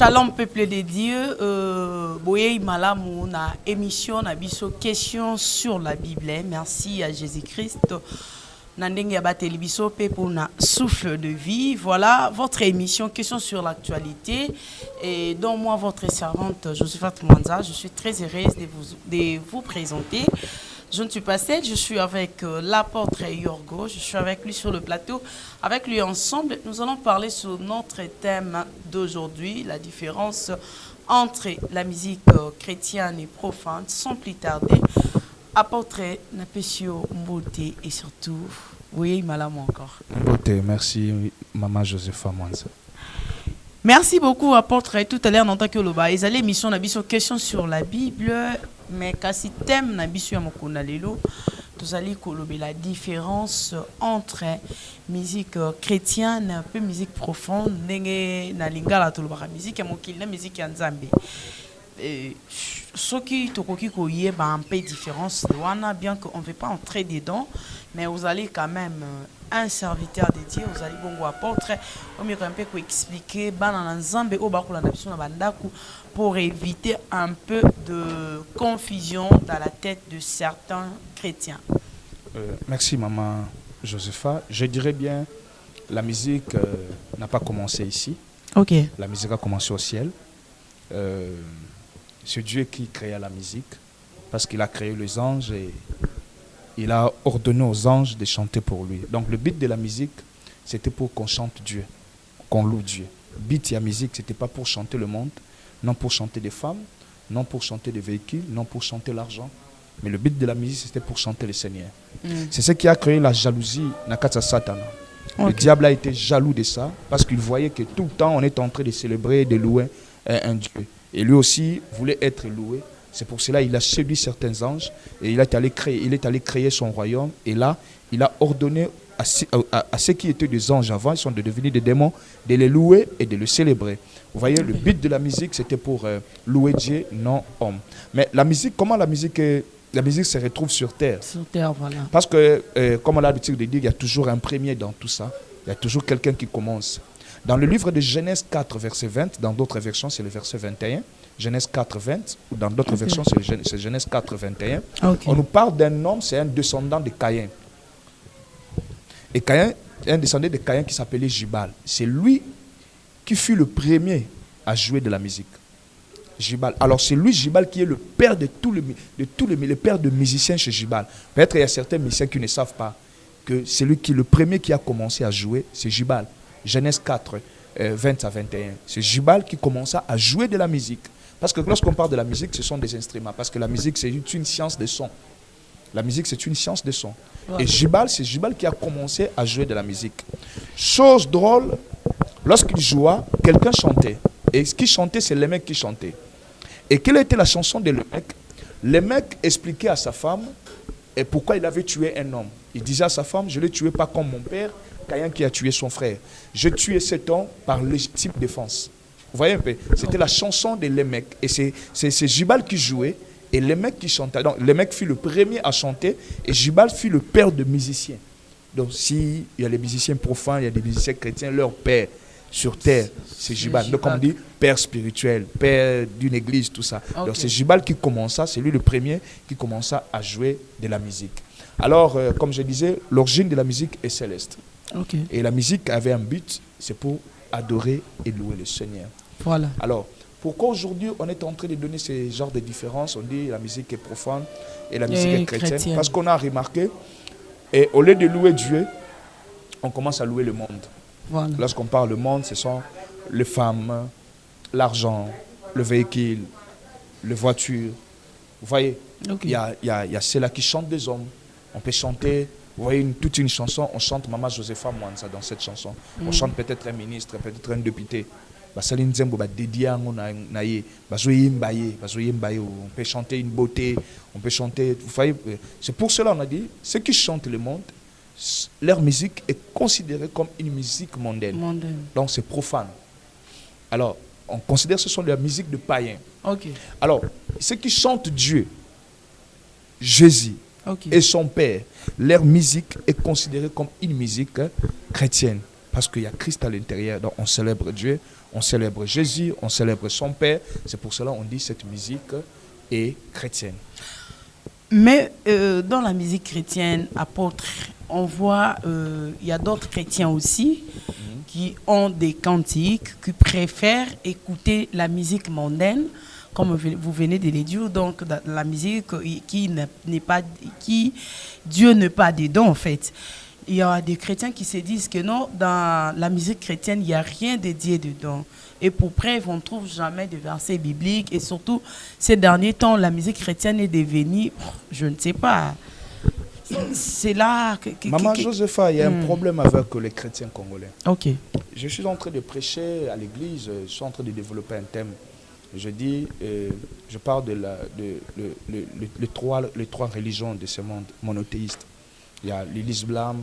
Shalom peuple de Dieu, boye malamu na émission na biso question sur la Bible. Merci à Jésus-Christ. Nandenge abateli biso pe pour na souffle de vie. Voilà votre émission question sur l'actualité et dont moi votre servante Josephat Mwanza, je suis très heureuse de vous présenter. Je ne suis pas seule, je suis avec l'apôtre Yorgo, je suis avec lui sur le plateau. Avec lui ensemble, nous allons parler sur notre thème d'aujourd'hui, la différence entre la musique chrétienne et profane. Sans plus tarder, apôtre Napesio Mbote et surtout, oui, Malam encore. Mbote, merci, Maman Josepha Mwanza. Merci beaucoup, apôtre. Tout à l'heure, en tant que l'Oba, ils allaient mission sur question sur la Bible, mais quand thème na biso ya mokunda lelo, tous allez colober la différence entre musique chrétienne un peu musique profonde, ndenge na lingala to lobaka musique ya mokili na musique ya nzambe. Ce qui tokoki koyé ba un peu différence de wana, bien qu'on ne veut pas entrer dedans, mais vous allez quand même un serviteur de Dieu, vous allez bongo apôtre, on mieux un peu expliquer bana nzambe o bakola na biso na bandaku pour éviter un peu de confusion dans la tête de certains chrétiens. Merci Maman Josepha. Je dirais bien la musique n'a pas commencé ici. Ok. La musique a commencé au ciel. C'est Dieu qui créa la musique parce qu'il a créé les anges et il a ordonné aux anges de chanter pour lui. Donc le but de la musique, c'était pour qu'on chante Dieu, qu'on loue Dieu. Le but de la musique, c'était pas pour chanter le monde, non pour chanter des femmes, non pour chanter des véhicules, non pour chanter l'argent. Mais le but de la musique, c'était pour chanter le Seigneur. C'est ce qui a créé la jalousie Nakata Satana. Okay. Le diable a été jaloux de ça parce qu'il voyait que tout le temps, on est en train de célébrer, de louer un Dieu. Et lui aussi voulait être loué. C'est pour cela qu'il a séduit certains anges et il est allé créer son royaume. Et là, il a ordonné à ceux qui étaient des anges avant, ils sont devenus des démons, de les louer et de le célébrer. Vous voyez, le but de la musique, c'était pour louer Dieu, non homme. Mais la musique, comment la musique se retrouve sur terre? Sur terre, voilà. Parce que, comme on a l'habitude de dire, il y a toujours un premier dans tout ça. Il y a toujours quelqu'un qui commence. Dans le livre de Genèse 4, verset 20, dans d'autres versions, c'est le verset 21. Genèse 4, 20, ou dans d'autres versions, c'est Genèse 4, 21. On nous parle d'un homme, c'est un descendant de Caïn. Et Caïn, un descendant de Caïn qui s'appelait Jubal. C'est lui qui fut le premier à jouer de la musique. Jubal. Alors c'est lui, Jubal, qui est le père de le père de musiciens chez Jubal. Peut-être il y a certains musiciens qui ne savent pas que c'est lui qui le premier qui a commencé à jouer, c'est Jubal. Genèse 4, 20 à 21. C'est Jubal qui commença à jouer de la musique. Parce que lorsqu'on parle de la musique, ce sont des instruments. Parce que la musique, c'est une science de son. La musique, c'est une science de son. Ouais. Et Jubal, c'est Jubal qui a commencé à jouer de la musique. Chose drôle, lorsqu'il jouait, quelqu'un chantait. Et ce qui chantait, c'est le mec qui chantait. Et quelle était la chanson de le mec? Le mec expliquait à sa femme et pourquoi il avait tué un homme. Il disait à sa femme, je ne l'ai tué pas comme mon père, Caïn qui a tué son frère. Je tué cet homme par légitime défense. Vous voyez un peu? C'était la chanson de les mecs. Et c'est Jubal qui jouait et les mecs qui chantaient. Donc le mec fut le premier à chanter et Jubal fut le père de musiciens. Donc s'il y a les musiciens profanes, il y a des musiciens chrétiens, leur père sur terre, c'est Jubal. Donc on dit père spirituel, père d'une église, tout ça. Okay. Donc c'est Jubal qui commença, c'est lui le premier qui commença à jouer de la musique. Alors, comme je disais, l'origine de la musique est céleste. Okay. Et la musique avait un but, c'est pour adorer et louer le Seigneur. Voilà. Alors, pourquoi aujourd'hui on est en train de donner ce genre de différence? On dit la musique est profane et la musique est chrétienne. Parce qu'on a remarqué, et au lieu de louer Dieu, on commence à louer le monde. Voilà. Lorsqu'on parle du monde, ce sont les femmes, l'argent, le véhicule, les voitures. Vous voyez, il y a ceux-là qui chantent des hommes. On peut chanter, vous voyez, toute une chanson, on chante Maman Josepha Mwanza dans cette chanson. On chante peut-être un ministre, peut-être un député. On peut chanter une beauté, on peut chanter. Vous voyez, c'est pour cela qu'on a dit, ceux qui chantent le monde, leur musique est considérée comme une musique mondaine. Donc c'est profane. Alors, on considère que ce sont de la musique de païens. Okay. Alors, ceux qui chantent Dieu, Jésus, et son Père, leur musique est considérée comme une musique chrétienne. Parce qu'il y a Christ à l'intérieur, donc on célèbre Dieu, On célèbre Jésus, on célèbre son Père. C'est pour cela qu'on dit que cette musique est chrétienne. Mais dans la musique chrétienne, apôtre, on voit, il y a d'autres chrétiens aussi qui ont des cantiques, qui préfèrent écouter la musique mondaine, comme vous venez de le dire, donc la musique qui Dieu n'est pas dedans en fait. Il y a des chrétiens qui se disent que non, dans la musique chrétienne, il n'y a rien de Dieu dedans. Et pour preuve, on ne trouve jamais de versets bibliques. Et surtout, ces derniers temps, la musique chrétienne est devenue, je ne sais pas, c'est là Maman Josepha, il y a un problème avec les chrétiens congolais. Ok. Je suis en train de prêcher à l'église, je suis en train de développer un thème. Je dis, je parle de les trois religions de ce monde monothéiste. Il y a l'islam,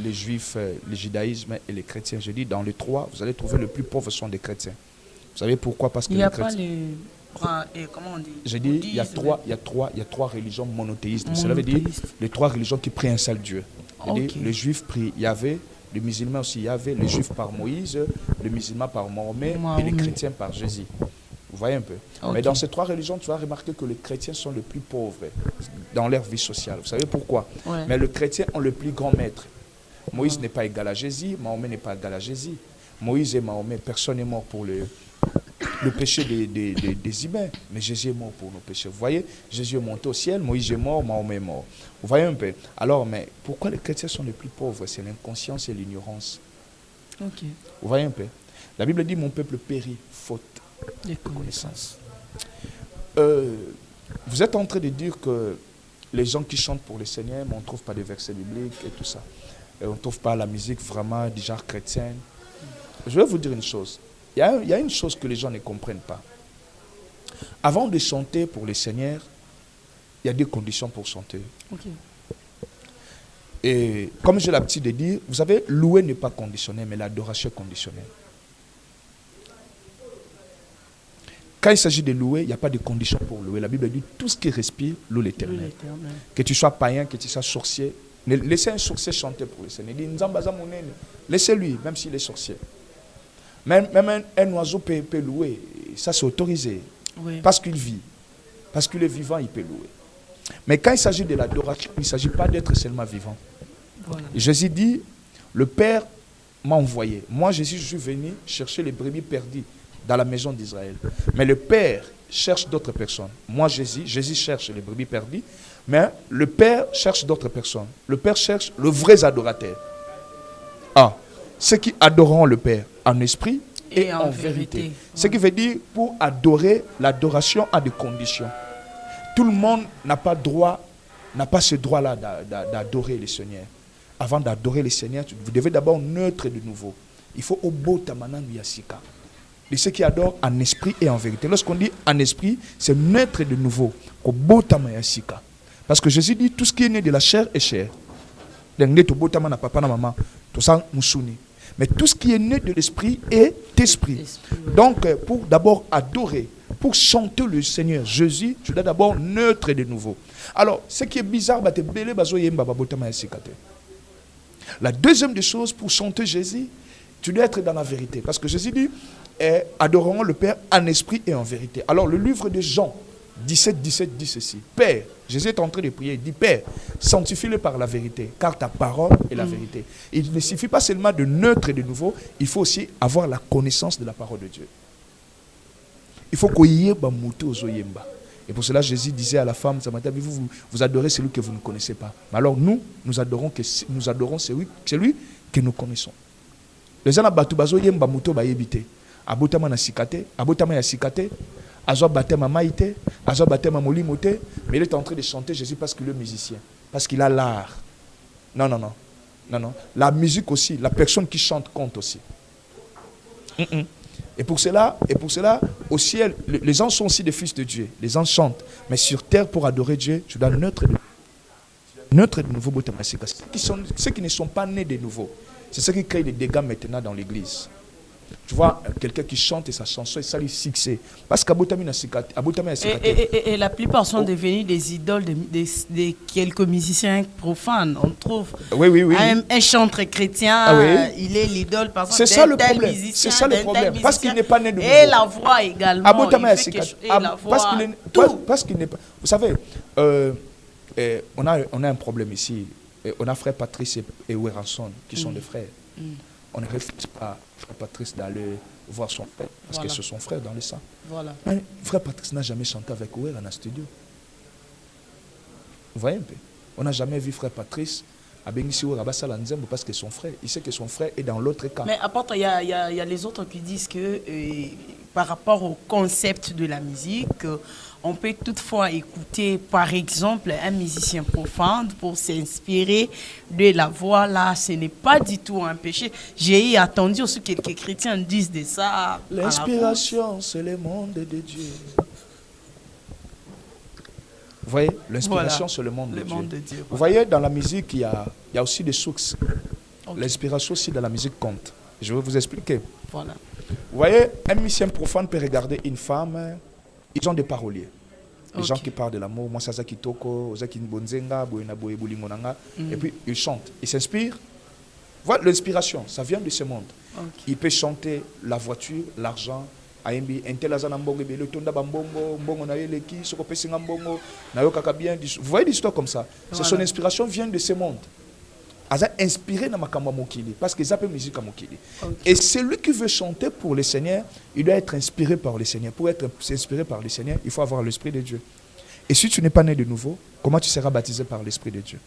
les juifs, le judaïsme et les chrétiens. Je dis, dans les trois, vous allez trouver le plus pauvre sont des chrétiens. Vous savez pourquoi? Parce que il n'y a pas les... Comment on dit? Je dis, il y a trois religions monothéistes. Cela veut dire les trois religions qui prient un seul Dieu. Okay. Les juifs prient Yahvé, les musulmans aussi Yahvé, les juifs par Moïse, les musulmans par Mahomet et les chrétiens par Jésus. Vous voyez un peu. Okay. Mais dans ces trois religions, tu vas remarquer que les chrétiens sont les plus pauvres dans leur vie sociale. Vous savez pourquoi? Mais les chrétiens ont le plus grand maître. Moïse n'est pas égal à Jésus, Mahomet n'est pas égal à Jésus. Moïse et Mahomet, personne n'est mort pour le péché des humains, mais Jésus est mort pour nos péchés. Vous voyez, Jésus est monté au ciel, Moïse est mort, Mahomet est mort. Vous voyez un peu. Alors, mais pourquoi les chrétiens sont les plus pauvres? C'est l'inconscience et l'ignorance. Okay. Vous voyez un peu. La Bible dit, mon peuple périt faute de connaissance. Vous êtes en train de dire que les gens qui chantent pour le Seigneur, on ne trouve pas de versets bibliques et tout ça. Et on ne trouve pas la musique vraiment du genre chrétien. Je vais vous dire une chose. Il y a une chose que les gens ne comprennent pas. Avant de chanter pour le Seigneur, il y a des conditions pour chanter. Okay. Et comme j'ai l'habitude de dire, vous savez, louer n'est pas conditionnel, mais l'adoration est conditionnelle. Quand il s'agit de louer, il n'y a pas de condition pour louer. La Bible dit tout ce qui respire, loue l'Éternel. Que tu sois païen, que tu sois sorcier. Laissez un sorcier chanter pour le Seigneur. Laissez-lui, même s'il est sorcier. Même un oiseau peut louer. Ça, c'est autorisé. Oui. Parce qu'il vit. Parce qu'il est vivant, il peut louer. Mais quand il s'agit de l'adoration, il ne s'agit pas d'être seulement vivant. Voilà. Jésus dit, le Père m'a envoyé. Moi, Jésus, je suis venu chercher les brebis perdues dans la maison d'Israël. Mais le Père cherche d'autres personnes. Moi, Jésus cherche les brebis perdues, mais le Père cherche d'autres personnes. Le Père cherche le vrai adorateur. Ceux qui adoreront le Père en esprit et en vérité. Ouais. Ce qui veut dire, pour adorer, l'adoration a des conditions. Tout le monde n'a pas ce droit-là d'adorer le Seigneur. Avant d'adorer le Seigneur, vous devez d'abord naître de nouveau. Il faut obotamanan yasika. De ceux qui adorent en esprit et en vérité. Lorsqu'on dit en esprit, c'est naître de nouveau. Parce que Jésus dit, tout ce qui est né de la chair est chair. Mais tout ce qui est né de l'esprit est esprit. Donc, pour d'abord adorer, pour chanter le Seigneur Jésus, tu dois d'abord naître de nouveau. Alors, ce qui est bizarre, la deuxième des choses, pour chanter Jésus, tu dois être dans la vérité. Parce que Jésus dit, adorons le Père en esprit et en vérité. Alors, le livre de Jean 17 dit ceci. Père, Jésus est en train de prier, il dit, Père, sanctifie-le par la vérité, car ta parole est la vérité. Il ne suffit pas seulement de naître de nouveau, il faut aussi avoir la connaissance de la parole de Dieu. Il faut qu'on y ait aux oyemba. Et pour cela, Jésus disait à la femme, vous adorez celui que vous ne connaissez pas. Mais alors nous adorons celui que nous connaissons. Les gens qui yemba muto ba yebite. Abotama na sikate, abotama ya sikate. Azo batema maïté, azo batema molimote, mais il est en train de chanter Jésus parce qu'il est musicien, parce qu'il a l'art. Non. La musique aussi, la personne qui chante compte aussi. Et pour cela, au ciel, les anges sont aussi des fils de Dieu. Les anges chantent, mais sur terre, pour adorer Dieu, tu dois naître de nouveau. Ceux qui ne sont pas nés de nouveau, c'est ceux qui créent des dégâts maintenant dans l'église. Tu vois, quelqu'un qui chante et sa chanson, et ça lui succès. Parce qu'Abotami n'a et la plupart sont devenus des idoles de quelques musiciens profanes. On trouve un chanteur chrétien, il est l'idole par exemple. C'est ça le problème. C'est ça le problème. Parce qu'il n'est pas né de nouveau. Et la voix également. Parce qu'il n'est pas. Vous savez, on a un problème ici. On a frère Patrice et Weranson qui sont des frères. On ne refuse pas frère Patrice d'aller voir son frère parce que c'est son frère dans le sang. Mais frère Patrice n'a jamais chanté avec Ouer dans le studio. Vous voyez un peu? On n'a jamais vu frère Patrice à Bengissi Ouer parce que son frère, il sait que son frère est dans l'autre camp. Mais apporte, il y a les autres qui disent que par rapport au concept de la musique, on peut toutefois écouter, par exemple, un musicien profane pour s'inspirer de la voix. Là, ce n'est pas du tout un péché. J'ai attendu aussi que quelques chrétiens disent de ça. L'inspiration, c'est le monde de Dieu. Vous voyez, l'inspiration, c'est le monde de Dieu. Vous voyez, dans la musique, il y a aussi des sources. L'inspiration aussi dans la musique compte. Je vais vous expliquer. Voilà. Vous voyez, un musicien profane peut regarder une femme. Ils ont des paroliers. Les gens qui parlent de l'amour, moi, c'est Kitoko, Ozaki Bonzenga, Boyena Boye Boulingonanga, et puis ils chantent, ils s'inspirent. Voilà, l'inspiration, ça vient de ce monde. Il peut chanter la voiture, l'argent, Aimbi, Intelazana Mbongo, le Tonda Bambongo, Mbongo Naeleki, Sokope Singambongo, Nayoka bien. Vous voyez des histoires comme ça. Son inspiration vient de ce monde. Il a inspiré dans Makamba Mokili, parce qu'ils appellent musique à Mokili. Et celui qui veut chanter pour le Seigneur, il doit être inspiré par le Seigneur. Pour être inspiré par le Seigneur, il faut avoir l'Esprit de Dieu. Et si tu n'es pas né de nouveau, comment tu seras baptisé par l'Esprit de Dieu?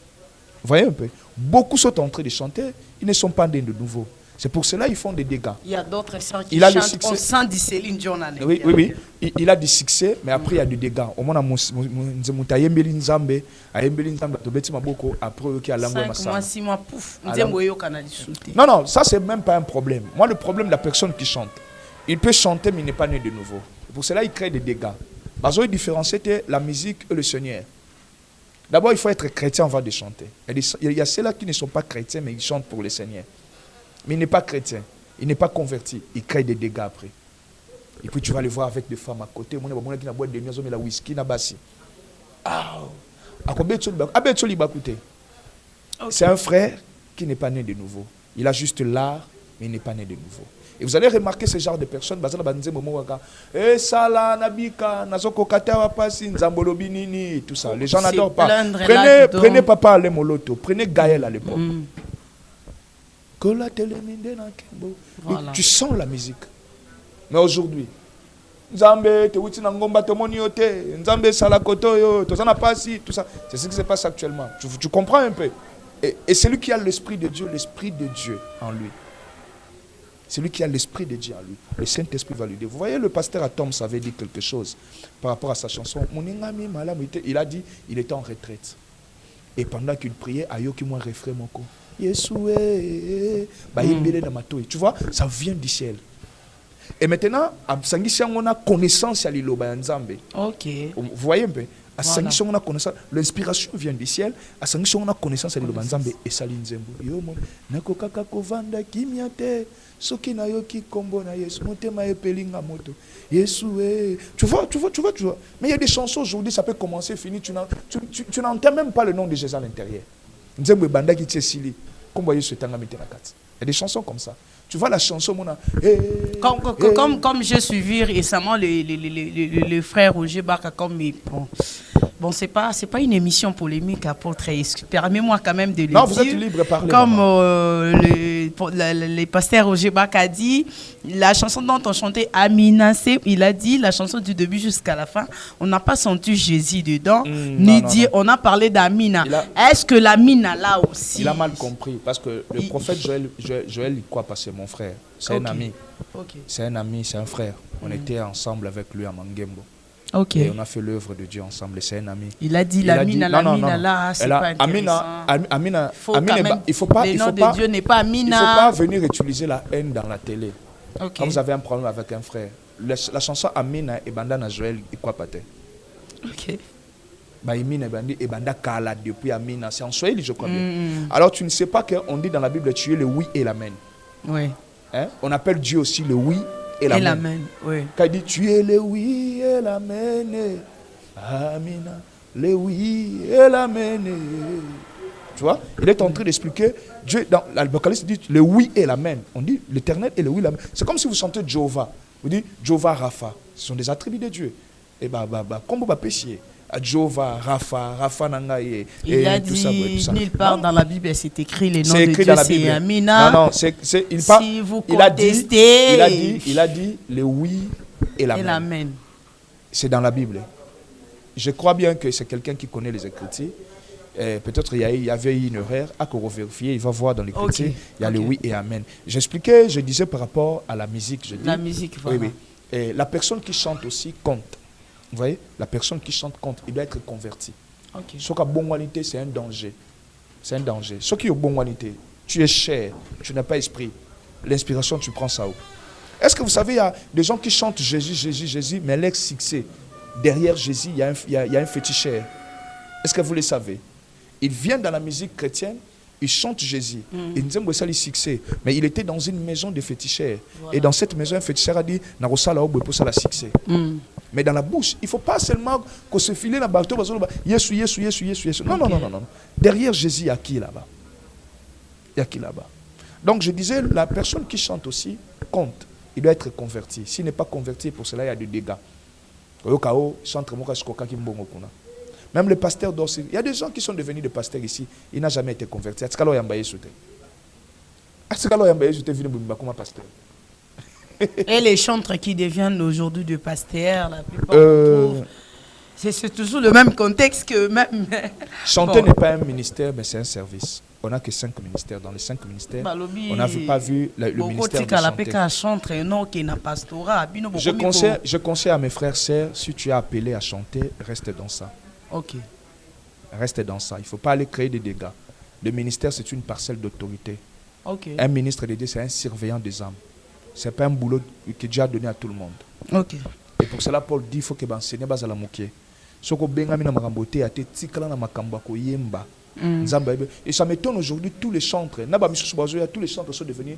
Vous voyez un peu? Beaucoup sont en train de chanter, ils ne sont pas nés de nouveau. C'est pour cela qu'ils font des dégâts. Il y a d'autres sœurs qui chantent au sein de Céline Dion. Oui. Il a du succès, mais après il y a du dégâts. Au moins, non, ça c'est même pas un problème. Moi, le problème de la personne qui chante, il peut chanter, mais il n'est pas né de nouveau. Pour cela, il crée des dégâts. Parce qu'il différencie la musique et le Seigneur. D'abord, il faut être chrétien avant de chanter. Il y a ceux-là qui ne sont pas chrétiens, mais ils chantent pour le Seigneur. Mais il n'est pas chrétien, il n'est pas converti, il crée des dégâts après. Et puis tu vas le voir avec des femmes à côté. C'est un frère qui n'est pas né de nouveau. Il a juste l'art, mais il n'est pas né de nouveau. Et vous allez remarquer ce genre de personnes. Tout ça. Les gens n'adorent pas. Prenez Papa à Moloto, prenez Gaël à l'époque. Voilà. Tu sens la musique. Mais aujourd'hui, c'est ce qui se passe actuellement. Tu comprends un peu. Et celui qui a l'Esprit de Dieu en lui. Celui qui a l'Esprit de Dieu en lui. Le Saint-Esprit va lui dire. Vous voyez, le pasteur Atom avait dit quelque chose par rapport à sa chanson. Il a dit, il était en retraite. Et pendant qu'il priait, Ayoki moi refrain mon corps. Tu vois, ça vient du ciel. Et maintenant, on a connaissance à l'Iloba Nzambe. Vous voyez un peu? On a connaissance. L'inspiration vient du ciel. On a connaissance à l'Iloba Nzambe et Saline Zembo. Nakokaka kovanda kimiate. Soki na yoki kombo na Yesu. Motema epelinga moto. Yesu. Tu vois. Mais il y a des chansons aujourd'hui, ça peut commencer, finir. Tu n'entends même pas le nom de Jésus à l'intérieur. Nzembo banda ki tsesili. Il y a des chansons comme ça. Tu vois la chanson, comme j'ai suivi récemment le frère Roger Baka, bon, c'est pas une émission polémique, apôtre. Permets-moi quand même de le dire. Non, vous êtes libre, parlez. Comme le pasteur Roger Baka a dit, la chanson dont on chantait Amina, il a dit la chanson du début jusqu'à la fin, on n'a pas senti Jésus dedans, on a parlé d'Amina. Est-ce que l'Amina là aussi? Il a mal compris, parce que le prophète Joël, il croit passer mon frère. C'est un ami. C'est un ami, c'est un frère. On était ensemble avec lui à Mangembo. Et on a fait l'œuvre de Dieu ensemble. C'est un ami. Il a dit l'Amina là, c'est pas intéressant. Amina, il faut pas. Le nom de Dieu n'est pas Amina. Il ne faut pas venir utiliser la haine dans la télé. Quand vous avez un problème avec un frère, la chanson Amina et Bandana Joël, il croit pas. Et Banda Kala depuis Amina, c'est en Swahili, je crois bien. Alors tu ne sais pas qu'on dit dans la Bible, tu es le oui et l'amen. Oui. Hein? On appelle Dieu aussi le oui et l'amen. Et l'amen, oui. Quand il dit tu es le oui et l'amen. Amina. Le oui et l'amen. Tu vois, il est en train d'expliquer, Dieu, dans l'Apocalypse, dit le oui et l'amen. On dit l'éternel et le oui et l'amen. C'est comme si vous chantez Jéhovah. Vous dites Jéhovah Rapha. Ce sont des attributs de Dieu. Et comme vous péchiez. Jéhovah, Rapha Nangaye. Il a dit, nulle part dans la Bible, c'est écrit les noms de Dieu, c'est Non, Amina. non, si vous contestez, il a dit le oui et l'amen. C'est dans la Bible. Je crois bien que c'est quelqu'un qui connaît les Écritures. Peut-être il y avait une erreur à vérifier. Il va voir dans l'Écriture. Il y a le oui et amen. J'expliquais, je disais par rapport à la musique. Je dis, la musique, voilà. Oui, oui. Et la personne qui chante aussi compte. Vous voyez, la personne qui chante compte. Il doit être converti. Ce qui a bonne qualité, c'est un danger. C'est un danger. Ce qui est bonne qualité, tu es cher, tu n'as pas esprit. L'inspiration, tu prends ça où? Est-ce que vous savez, il y a des gens qui chantent Jésus, Jésus, Jésus, mais l'ex-succès. Derrière Jésus, il y a un féticheur. Est-ce que vous le savez? Il vient dans la musique chrétienne, il chante Jésus. Il nous aime ça le succès. Mais il était dans une maison de féticheurs. Voilà. Et dans cette maison, un féticheur a dit « Narosala obo pour ça la succès ». Mais dans la bouche, il ne faut pas seulement qu'on se file dans le bateau, Yesu, Yesu, Yesu, Yesu, Yesu. Non, non, non, non, non. Derrière Jésus, il y a qui là-bas? Il y a qui là-bas? Donc je disais, la personne qui chante aussi compte. Il doit être converti. S'il n'est pas converti, pour cela, il y a des dégâts. Même le pasteur d'Orsi, il y a des gens qui sont devenus des pasteurs ici, il n'a jamais été converti. Et les chantres qui deviennent aujourd'hui des pasteurs, la plupart c'est toujours le même contexte que même... Chanter n'est pas un ministère, mais c'est un service. On n'a que 5 ministères. Dans les 5 ministères, on n'a pas vu le ministère de chanter. Je conseille à mes frères et sœurs, si tu es appelé à chanter, reste dans ça. Ok. Reste dans ça. Il ne faut pas aller créer des dégâts. Le ministère, c'est une parcelle d'autorité. Okay. Un ministre de Dieu, c'est un surveillant des âmes. Ce n'est pas un boulot que Dieu a donné à tout le monde. Okay. Et pour cela, Paul dit qu'il faut que l'enseignant base à la moquée. Ce que Benjamin a makamboté a été tikala na makambako yemba. Et ça m'étonne aujourd'hui, tous les chantres, tous les chantres sont devenus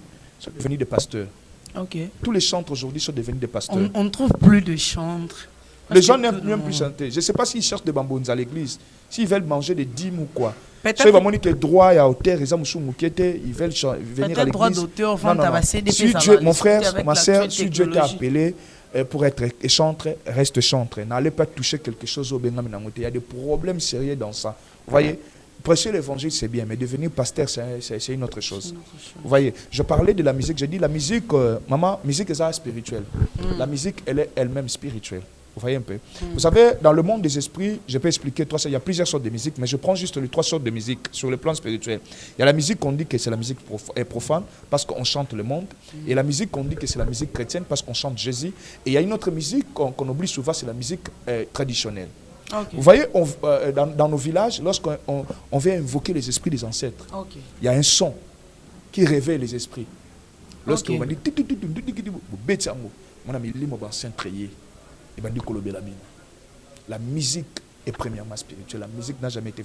des pasteurs. Okay. Tous les chantres aujourd'hui sont devenus des pasteurs. On ne trouve plus de chantres. Les gens n'aiment même plus chanter. Je ne sais pas s'ils cherchent des bambous à l'église, s'ils veulent manger des dîmes ou quoi. Peut-être ils vont dire que droit à hauteur, ils veulent venir à l'église. Droit d'auteur, si Dieu, mon frère, ma soeur, si Dieu t'a appelé pour être chantre, reste chantre. N'allez pas toucher quelque chose au Benjamin. Il y a des problèmes sérieux dans ça. Vous voyez, prêcher l'évangile, c'est bien, mais devenir pasteur, c'est une autre chose. Vous voyez, je parlais de la musique. J'ai dit la musique, maman, musique est ça spirituelle. La musique, elle est elle-même spirituelle. Vous voyez un peu. Vous savez, dans le monde des esprits, je peux expliquer trois sortes. Il y a plusieurs sortes de musique, mais je prends juste les 3 sortes de musique sur le plan spirituel. Il y a la musique qu'on dit que c'est la musique profane parce qu'on chante le monde. Et la musique qu'on dit que c'est la musique chrétienne parce qu'on chante Jésus. Et il y a une autre musique qu'on oublie souvent, c'est la musique traditionnelle. Okay. Vous voyez, dans nos villages, lorsqu'on vient invoquer les esprits des ancêtres, il y a un son qui réveille les esprits. Lorsqu'on va dire la musique est premièrement spirituelle. La musique n'a jamais été...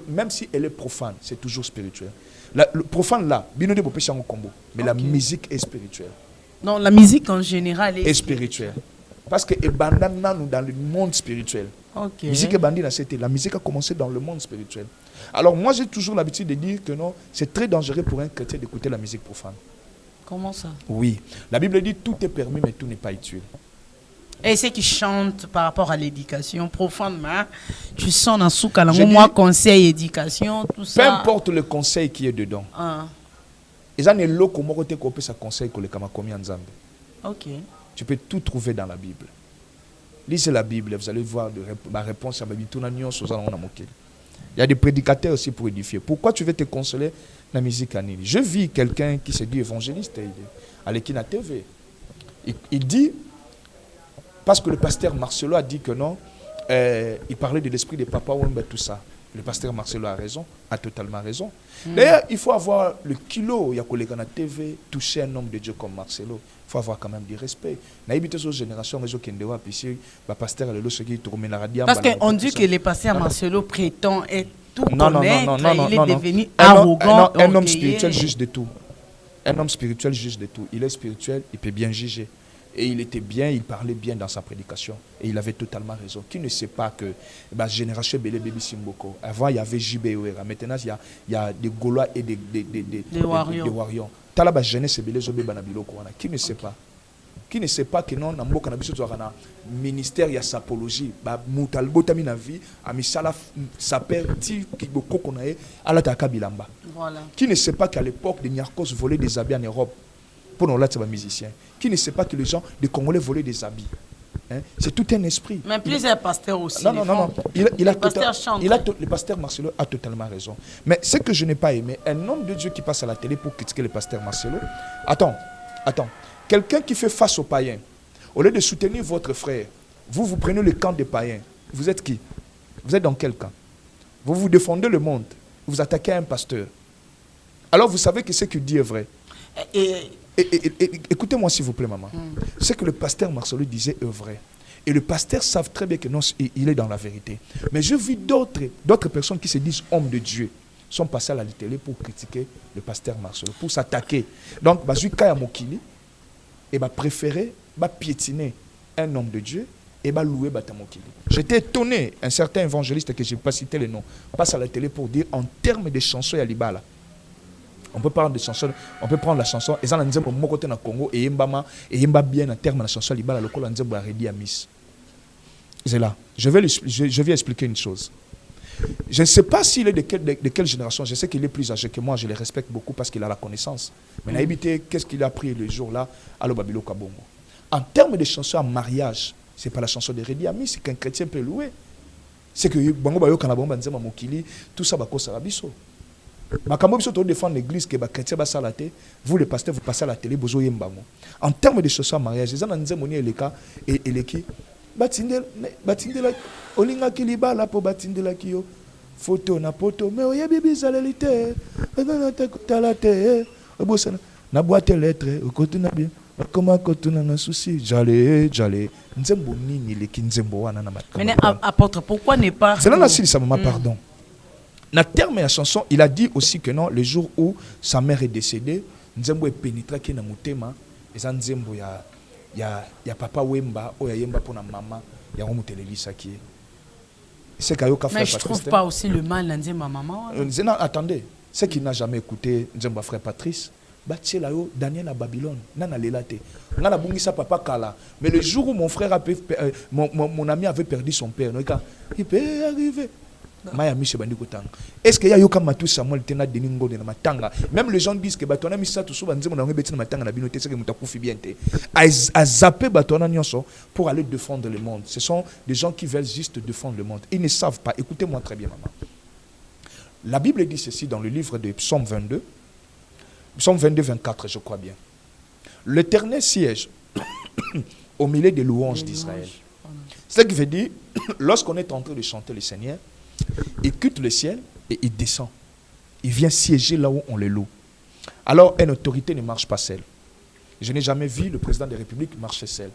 Même si elle est profane, c'est toujours spirituel. Le profane là, mais la musique est spirituelle. Non, la musique en général est spirituelle. Parce que dans le monde spirituel. La musique a commencé dans le monde spirituel. Alors moi j'ai toujours l'habitude de dire que non, c'est très dangereux pour un chrétien d'écouter la musique profane. Comment ça? Oui. La Bible dit tout est permis mais tout n'est pas utile. Et ceux qui chantent par rapport à l'éducation, profondément, tu sens dans ce cas moi, conseil, éducation, tout ça. Peu importe le conseil qui est dedans. Ok. Tu peux tout trouver dans la Bible. Lisez la Bible, vous allez voir ma réponse à ma vie. Il y a des prédicateurs aussi pour édifier. Pourquoi tu veux te consoler la musique à Nili? Je vis quelqu'un qui se dit évangéliste à l'Ekina TV. Il dit, parce que le pasteur Marcelo a dit que non, il parlait de l'esprit des papas Wemba, tout ça. Le pasteur Marcelo a raison, a totalement raison. D'ailleurs, il faut avoir le kilo, il y a collègue à TV, toucher un homme de Dieu comme Marcelo. Il faut avoir quand même du respect. Parce qu'on dit que le pasteur Marcelo prétend être tout connaître, il est devenu arrogant. Un homme spirituel juge de tout. Un homme spirituel juge de tout. Il est spirituel, il peut bien juger. Et il était bien, il parlait bien dans sa prédication. Et il avait totalement raison. Qui ne sait pas que Génération Bélé Bébi Simboko, avant il y avait JB Ouera, maintenant il y a des Gaulois et des Warions. Talaba jeunesse Bélé Zobé Banabilo Kouana. Qui ne sait pas? Qui ne sait pas que non, Nambo Kanabiso Zouarana, ministère, il y a sapologie, Moutalbo Tamina vie, Amisala Saper, Ti Kiboko Konae, Alataka Bilamba. Voilà. Qui ne sait pas qu'à l'époque, les Niarkos volaient des habits en Europe? Pour nous, là, c'est un musicien. Qui ne sait pas que les gens, les Congolais volaient des habits? Hein? C'est tout un esprit. Mais plusieurs pasteurs aussi. Non. Le pasteur Marcelo a totalement raison. Mais ce que je n'ai pas aimé, un homme de Dieu qui passe à la télé pour critiquer le pasteur Marcelo. Attends. Quelqu'un qui fait face aux païens, au lieu de soutenir votre frère, vous prenez le camp des païens. Vous êtes qui? Vous êtes dans quel camp? Vous défendez le monde. Vous attaquez un pasteur. Alors vous savez que ce qu'il dit est vrai. Écoutez-moi s'il vous plaît, maman. Ce que le pasteur Marcelo disait est vrai. Et le pasteur savent très bien que non, il est dans la vérité. Mais je vis d'autres personnes qui se disent hommes de Dieu, sont passés à la télé pour critiquer le pasteur Marcelo, pour s'attaquer. Donc, Kaya Mokili, et préférer piétiner un homme de Dieu et louer Batamokili. J'étais étonné, un certain évangéliste que je ne vais pas citer le nom, passe à la télé pour dire en termes de chansons à Libala. On peut prendre des chansons, on peut prendre la chanson, et ça, on a mon côté dans le Congo, et yemba bien en termes de la chanson à Libala, le col on a réduit à Miss. C'est là. Je vais expliquer une chose. Je ne sais pas s'il est de quelle génération. Je sais qu'il est plus âgé que moi. Je le respecte beaucoup parce qu'il a la connaissance. Mais Naïbité, qu'est-ce qu'il a appris le jour-là à l'Obabilo Kabongo? En termes de chansons à mariage, ce n'est pas la chanson de Redi Ami, c'est qu'un chrétien peut louer. C'est que Bango Bayo Kanabomba Nzema Mokili, tout ça, Bako Sarabiso. Makambo Biso, défendre l'église, que les chrétiens salate. Vous, les pasteurs, vous passez à la télé, Bozo Yembango. En termes de chansons à mariage, les gens Nzemoni et les cas, et les qui. Batindela olinga kiliba la po batindela kiyo photo na poto mais oya bibi zalelite na talate obosana na boîte lettre okotuna bien comment kotuna na souci j'allais nzembo nini le kinzembo wana na makamba. Mais apôtre, pourquoi ne pas c'est là la ça maman pardon. Na terme la chanson, il a dit aussi que non, le jour où sa mère est décédée, nzembo est pénétré qui na mutema et ça nzembo ya papa Wemba ou ya Yemba pour la maman, ya on télévise qui c'est Kayoka frère. Mais je trouve pas aussi le mal dans ma maman. Non, attendez, ce qui n'a jamais écouté Nzemba frère Patrice, batie là Daniel à Babylone, nana lelate. Nana bungisa papa kala. Mais le jour où mon frère mon ami avait perdu son père, il peut arriver. Est-ce qu'il y a yoka matu Samuel tena deningo de matanga? Même les gens disent que batona misa tout souvent nzemo na ngebeti na matanga na binote c'est que mutakufi bien te. A zapper batona nyonso pour aller défendre le monde. Ce sont des gens qui veulent juste défendre le monde. Ils ne savent pas. Écoutez-moi très bien, maman. La Bible dit ceci dans le livre de Psaume 22. Psaume 22, 24, je crois bien. L'Éternel siège au milieu des louanges d'Israël. C'est ce qui veut dire, lorsqu'on est en train de chanter le Seigneur, il quitte le ciel et il descend. Il vient siéger là où on le loue. Alors, une autorité ne marche pas seule. Je n'ai jamais vu le président de la République marcher seul.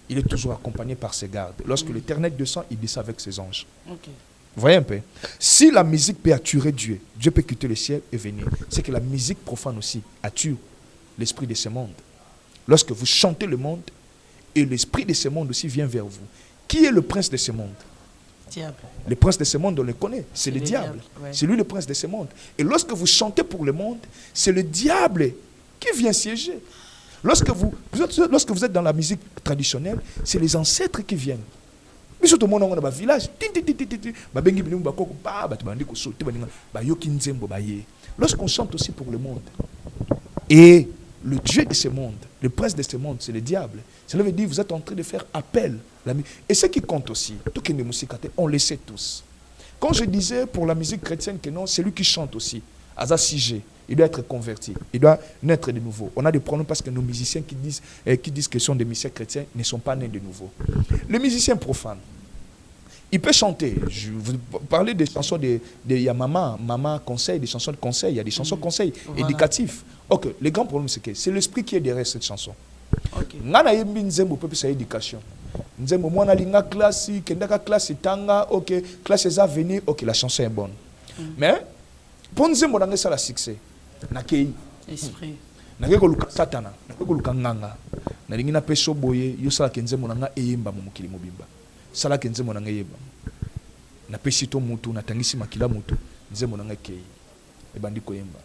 Il est toujours accompagné par ses gardes. Lorsque l'Éternel descend, il descend avec ses anges. Okay. Vous voyez un peu? Si la musique peut attirer Dieu, Dieu peut quitter le ciel et venir. C'est que la musique profane aussi attire l'esprit de ce monde. Lorsque vous chantez le monde, et l'esprit de ce monde aussi vient vers vous. Qui est le prince de ce monde? Diable. Le prince de ce monde, on le connaît, c'est le diable. Ouais. C'est lui le prince de ce monde. Et lorsque vous chantez pour le monde, c'est le diable qui vient siéger. Lorsque vous êtes dans la musique traditionnelle, c'est les ancêtres qui viennent. Mais surtout, on a un village. Lorsqu'on chante aussi pour le monde, et le Dieu de ce monde, le prince de ce monde, c'est le diable. Cela veut dire que vous êtes en train de faire appel. Et ce qui compte aussi, on le sait tous. Quand je disais pour la musique chrétienne que non, c'est lui qui chante aussi. Aza Sige, il doit être converti, il doit naître de nouveau. On a des problèmes parce que nos musiciens qui disent que ce sont des musiciens chrétiens ne sont pas nés de nouveau. Les musiciens profanes, il peut chanter. Je vous parlez des chansons de maman conseil, des chansons de conseil, il y a des chansons conseil éducatifs. Ok, le grand problème c'est que c'est l'esprit qui est derrière cette chanson. Ngana yembi nzembo pepe sa éducation. Nzembo mwana linga classe, kendaka classe tanga, ok, classe est à venir, ok, la chanson est bonne. Mais pour nzembo dans ça la succès. Nakei. Esprit. nake koluka satana nake koluka nganga nalingi na peso boye yo sala kenze monanga eyemba mu mokili mobimba sala kenze monanga yeba na pesi to mutu na tangisi makila mutu nze monanga kei ebandi koyemba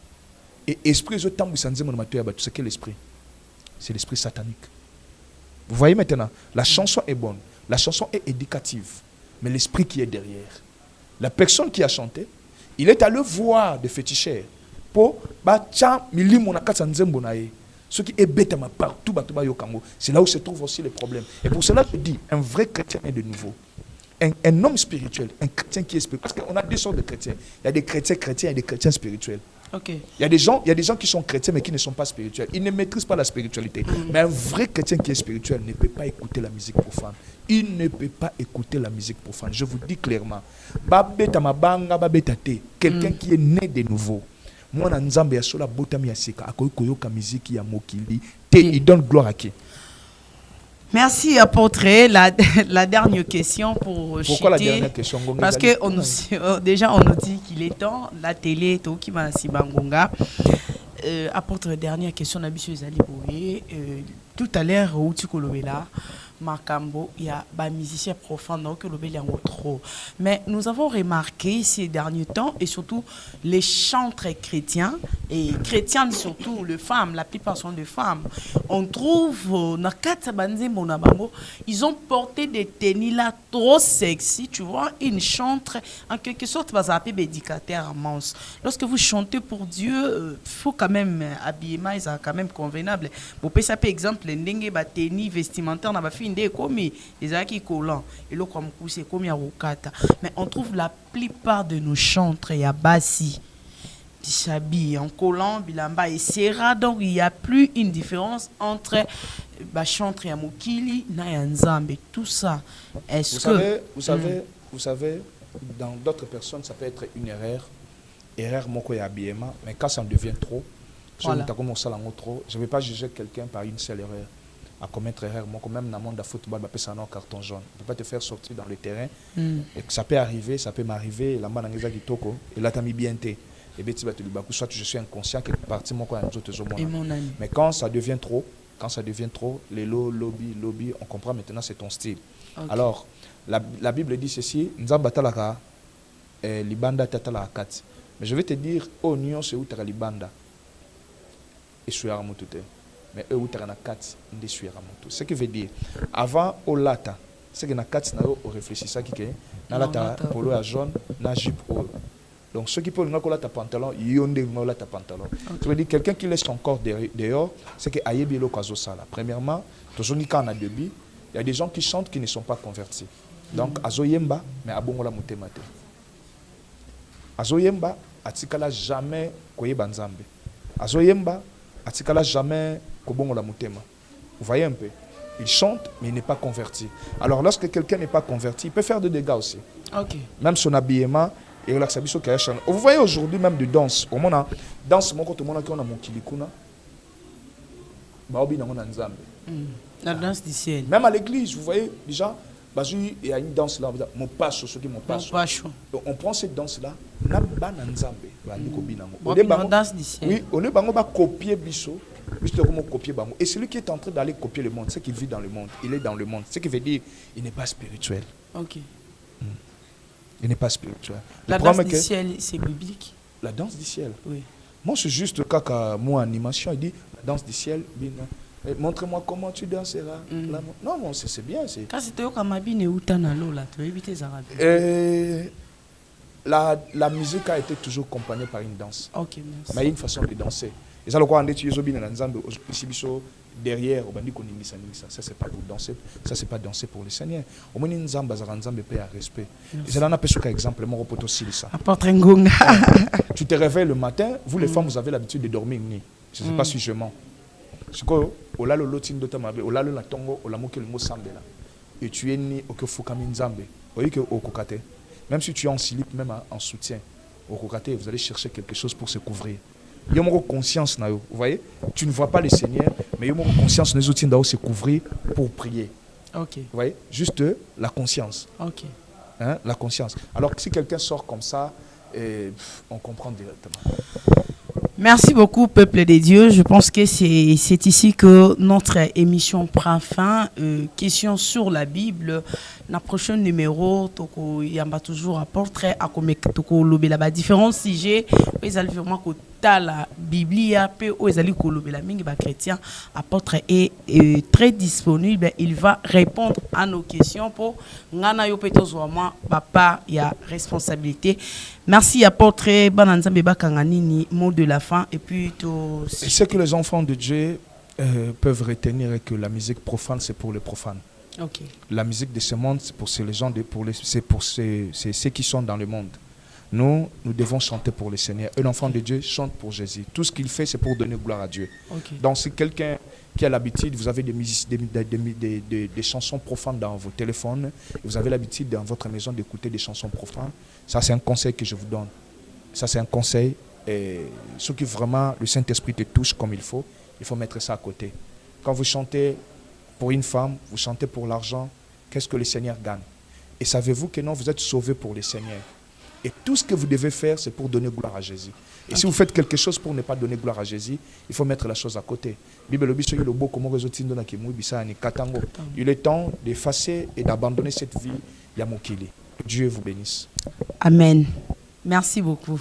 et esprit zo tambisa nze monama to ya batu c'est quel esprit? C'est l'esprit satanique. Vous voyez maintenant, la chanson est bonne, la chanson est éducative, mais l'esprit qui est derrière, la personne qui a chanté, il est allé voir des féticheurs pour ce qui est bête partout, c'est là où se trouvent aussi les problèmes. Et pour cela, je dis, un vrai chrétien est de nouveau. Un homme spirituel, un chrétien qui est spirituel. Parce qu'on a deux sortes de chrétiens. Il y a des chrétiens chrétiens et des chrétiens spirituels. Okay. Il y a des gens qui sont chrétiens mais qui ne sont pas spirituels. Ils ne maîtrisent pas la spiritualité. Mais un vrai chrétien qui est spirituel ne peut pas écouter la musique profane. Il ne peut pas écouter la musique profane. Je vous dis clairement. Quelqu'un qui est né de nouveau. Moi, Nzambe ya sola botami ya sika akoyi koyoka musique ya mokili te il donne gloire à qui? Merci apôtre. La dernière question pour Pourquoi la dernière question? Parce que déjà on nous dit qu'il est temps la télé to ki ma sibangonga. Apôtre, dernière question na biso ezali boye tout à l'heure où tu kolobela Makambo, il y a des musiciens profanes donc le trop. Mais nous avons remarqué ces derniers temps et surtout les chantres chrétiens et chrétiennes surtout les femmes, la plupart sont des femmes. On trouve ils ont porté des tenues là trop sexy, tu vois, une chantre en quelque sorte va s'appeler bédicateur à manche. Lorsque vous chantez pour Dieu, faut quand même habillement ils sont quand même convenable. Vous pouvez par exemple ndenge ba tenue vestimentaire na ba fille mais on trouve la plupart de nos chantres il y a Bassi s'habille en collant bilamba et Serra, donc il n'y a plus une différence entre chantre et mokili na nzambe tout ça. Est-ce que vous savez dans d'autres personnes ça peut être une erreur moko ya habillement, mais quand ça en devient trop, voilà. Je ne vais pas juger quelqu'un par une seule erreur à commettre erreur. Moi, quand même dans le monde de football, je peux un carton jaune. Je ne peux pas te faire sortir dans le terrain. Et ça peut arriver, ça peut m'arriver. La main qui toko et là tu as mis bien té. Et bien tu vas te dire soit je suis inconscient quelque partie moi quand mais quand ça devient trop, les lobby, on comprend maintenant c'est ton style. Okay. Alors la Bible dit ceci, nzamba talaka libanda tatala kat. Mais je vais te dire oignon c'est où tu as libanda. Et je suis à motote. Mais eux où tu as na kat ndi suis à moto. Ce qui veut dire avant au lata, c'est que na kat na au réfléchir ça qui que na lata polo à jaune, na jupe au. Donc ceux qui peuvent nous coller ta pantalon, ils ont des mots ta pantalon. Ça veut dire quelqu'un qui laisse son corps dehors, c'est que ayebi lo kazo sala. Premièrement, toujours ni quand on a debi, il y a des gens qui chantent qui ne sont pas convertis. Donc azoyemba mais abongola mutemate. Azoyemba atikala jamais koyeba nzambe. Azoyemba atikala jamais kobongola mutema. Vous voyez un peu? Il chante mais il n'est pas converti. Alors lorsque quelqu'un n'est pas converti, il peut faire des dégâts aussi. Okay. Même son habillement. Et vous voyez aujourd'hui même de danse. Au moment danse, mon côté, mon on a mon kilikuna. La danse du ciel. Même à l'église, vous voyez déjà, il y a une danse là, mon pacho, ce qui mon pacho. On prend cette danse là, na danse du ciel. Oui, on est va copier biso, juste comme copier bango. Et celui qui est en train d'aller copier le monde, c'est qu'il vit dans le monde. Il est dans le monde. Ce qui veut dire, il n'est pas spirituel. Ok. Il n'est pas spirituel. La danse du ciel, c'est biblique. La danse du ciel. Oui. Moi, c'est juste quand mon animation, il dit la danse du ciel. Montre-moi comment tu danseras. Non, non, c'est bien. Quand c'était au Kamabine ou Tanalo, là, tu as évité Zarabi. La musique a été toujours accompagnée par une danse. Ok, merci. Mais il y a une façon de danser. Et ça, le quoi, on est derrière, ça c'est pas pour danser, ça c'est pas danser pour le Seigneur. Au moins une zamba zaranzambe paix à respect. Et c'est là un peu ce exemple, mon repos aussi ça. Tu te réveilles le matin, vous les femmes vous avez l'habitude de dormir ni. Je sais pas si je mens. C'est quoi au la lotin de tamabe, au la la tongo, au la moke le mot sambe là. Et tu es ni au que fukami nzambe. Voyez que au kokate. Même si tu es en slip, même en soutien, au kokate, vous allez chercher quelque chose pour se couvrir. Il y a une conscience, vous voyez, tu ne vois pas le Seigneur, mais il y a une conscience, nous outils se couvrir pour prier. Ok. Vous voyez, juste la conscience. Ok. Hein, la conscience. Alors que si quelqu'un sort comme ça, on comprend directement. Merci beaucoup, peuple de Dieu. Je pense que c'est ici que notre émission prend fin. Question sur la Bible. Dans le prochain numéro, il y a toujours un portrait à la différents sujets. Ils allaient vraiment que la Bible, ils allaient la chrétien. Un portrait est très disponible. Il va répondre à nos questions pour papa, il y a responsabilité. Merci à portrait Bananzambe Bakanganini, mot de la fin. Et puis ce que les enfants de Dieu peuvent retenir est que la musique profane, c'est pour les profanes. Okay. La musique de ce monde, c'est pour les gens, c'est pour ceux qui sont dans le monde. Nous devons chanter pour le Seigneur. Un enfant de Dieu chante pour Jésus. Tout ce qu'il fait, c'est pour donner gloire à Dieu. Okay. Donc, si quelqu'un qui a l'habitude, vous avez des chansons profanes dans vos téléphones, et vous avez l'habitude dans votre maison d'écouter des chansons profanes, ça c'est un conseil que je vous donne. Ça c'est un conseil. Et ce qui vraiment, le Saint-Esprit te touche comme il faut mettre ça à côté. Quand vous chantez pour une femme, vous chantez pour l'argent, qu'est-ce que le Seigneur gagne? Et savez-vous que non, vous êtes sauvés pour le Seigneur. Et tout ce que vous devez faire, c'est pour donner gloire à Jésus. Et si vous faites quelque chose pour ne pas donner gloire à Jésus, il faut mettre la chose à côté. Il est temps d'effacer et d'abandonner cette vie. Yamokili. Dieu vous bénisse. Amen. Merci beaucoup.